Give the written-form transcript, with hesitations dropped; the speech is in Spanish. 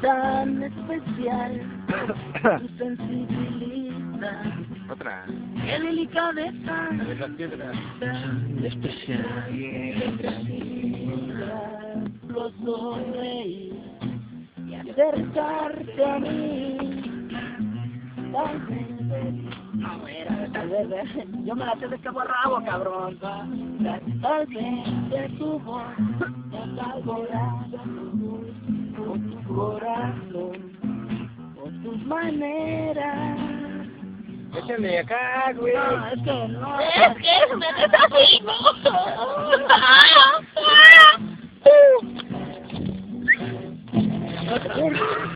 tan especial, tu sensibilidad, Otra. qué delicadeza, De las piedras. tan especial, los sonreír y acercarte a mí. Tal vez, yo me la sé de cabo a rabo, cabrón. Tal vez de tu voz, es algo con tu corazón, con tus maneras. Échale acá, güey. No, es que no. Es que me desafío. Otra.